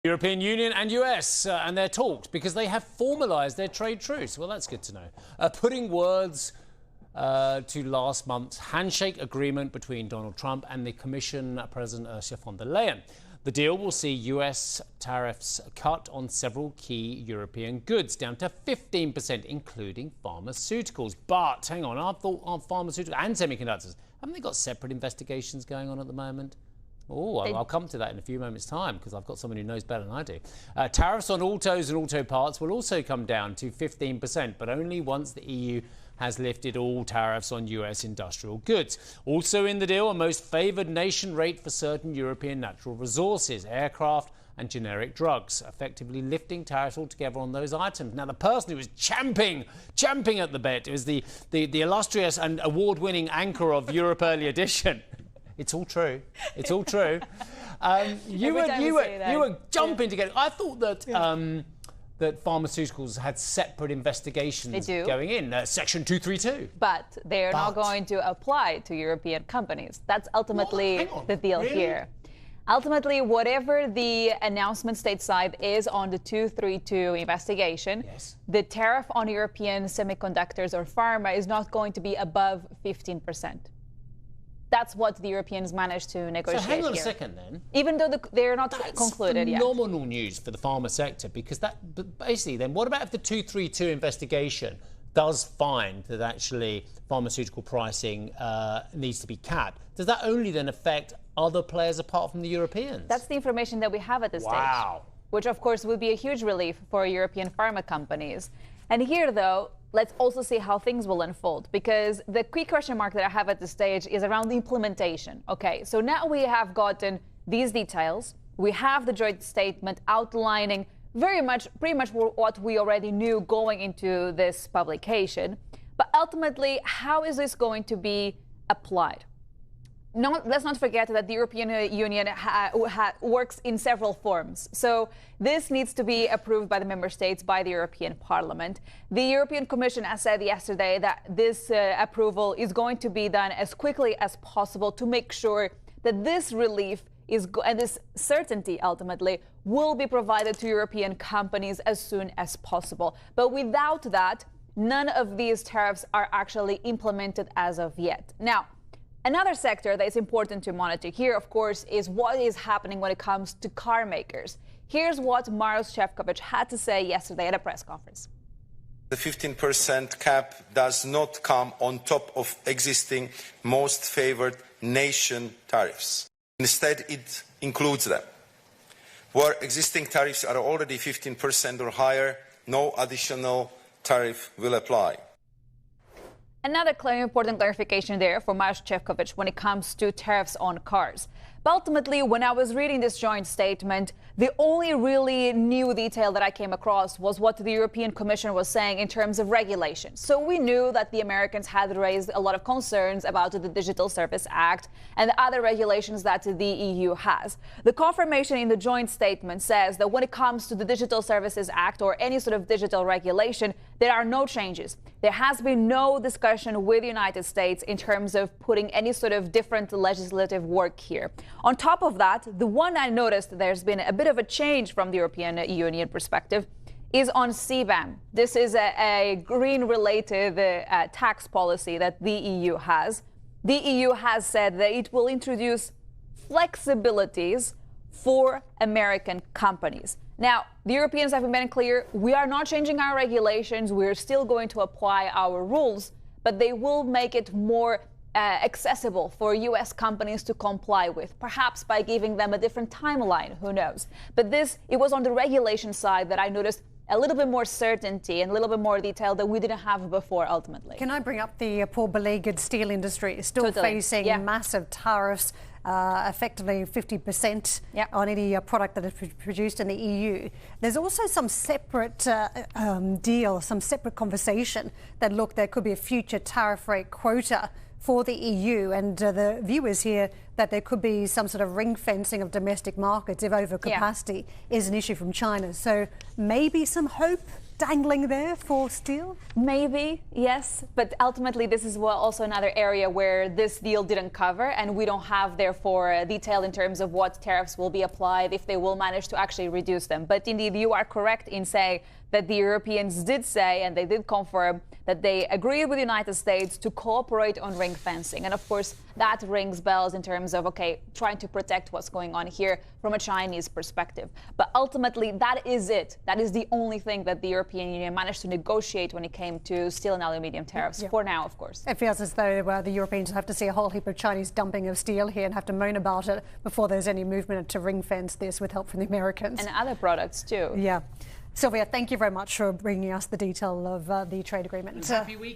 European Union and US and their talks because they have formalised their trade truce. Well, that's good to know. Putting words to last month's handshake agreement between Donald Trump and the Commission President Ursula von der Leyen. The deal will see US tariffs cut on several key European goods down to 15%, including pharmaceuticals. But hang on, I thought on pharmaceuticals and semiconductors, haven't they got separate investigations going on at the moment? Oh, I'll come to that in a few moments' time because I've got someone who knows better than I do. Tariffs on autos and auto parts will also come down to 15%, but only once the EU has lifted all tariffs on US industrial goods. Also in the deal, a most favoured nation rate for certain European natural resources, aircraft and generic drugs, effectively lifting tariffs altogether on those items. Now, the person who was champing at the bit is the illustrious and award-winning anchor of Europe Early Edition. It's all true. It's all true. You were jumping to get. I thought that that pharmaceuticals had separate investigations going in, Section 232. But they're not going to apply to European companies. That's ultimately the deal here. Ultimately, whatever the announcement stateside is on the 232 investigation, the tariff on European semiconductors or pharma is not going to be above 15%. That's what the Europeans managed to negotiate here. So hang on a second then. Even though they're not concluded yet. That's phenomenal news for the pharma sector, because basically then what about if the 232 investigation does find that actually pharmaceutical pricing needs to be capped? Does that only then affect other players apart from the Europeans? That's the information that we have at this stage. Which of course would be a huge relief for European pharma companies. And here though, let's also see how things will unfold, because the key question mark that I have at this stage is around the implementation. Okay, so now we have gotten these details. We have the joint statement outlining pretty much what we already knew going into this publication. But ultimately, how is this going to be applied? Let's not forget that the European Union works in several forms. So this needs to be approved by the member states, by the European Parliament. The European Commission has said yesterday that this approval is going to be done as quickly as possible to make sure that this relief and this certainty ultimately will be provided to European companies as soon as possible. But without that, none of these tariffs are actually implemented as of yet. Now, another sector that is important to monitor here, of course, is what is happening when it comes to car makers. Here's what Maros Šefčovič had to say yesterday at a press conference. The 15% cap does not come on top of existing most favored nation tariffs. Instead, it includes them. Where existing tariffs are already 15% or higher, no additional tariff will apply. Another important clarification there for Maros Šefčovič when it comes to tariffs on cars. But ultimately, when I was reading this joint statement, the only really new detail that I came across was what the European Commission was saying in terms of regulation. So we knew that the Americans had raised a lot of concerns about the Digital Service Act and the other regulations that the EU has. The confirmation in the joint statement says that when it comes to the Digital Services Act or any sort of digital regulation, there are no changes. There has been no discussion with the United States in terms of putting any sort of different legislative work here. On top of that, the one I noticed there's been a bit of a change from the European Union perspective is on CBAM. This is a green-related tax policy that the EU has. The EU has said that it will introduce flexibilities for American companies. Now, the Europeans have been clear, we are not changing our regulations, we're still going to apply our rules, but they will make it more accessible for U.S. companies to comply with, perhaps by giving them a different timeline, who knows. But it was on the regulation side that I noticed a little bit more certainty and a little bit more detail that we didn't have before, ultimately. Can I bring up the poor beleaguered steel industry? It's still facing massive tariffs, effectively 50% on any product that is produced in the EU. There's also some separate deal, some separate conversation that, look, there could be a future tariff rate quota for the EU, and the view is here that there could be some sort of ring fencing of domestic markets if overcapacity is an issue from China. So maybe some hope dangling there for steel? Maybe, yes. But ultimately, this is also another area where this deal didn't cover, and we don't have, therefore, detail in terms of what tariffs will be applied, if they will manage to actually reduce them. But indeed, you are correct in saying that the Europeans did say, and they did confirm, that they agreed with the United States to cooperate on ring fencing. And of course, that rings bells in terms of, okay, trying to protect what's going on here from a Chinese perspective. But ultimately, that is it. That is the only thing that the European Union managed to negotiate when it came to steel and aluminium tariffs, for now, of course. It feels as though the Europeans have to see a whole heap of Chinese dumping of steel here and have to moan about it before there's any movement to ring fence this with help from the Americans. And other products, too. Yeah. Sylvia, thank you very much for bringing us the detail of the trade agreement. Happy week.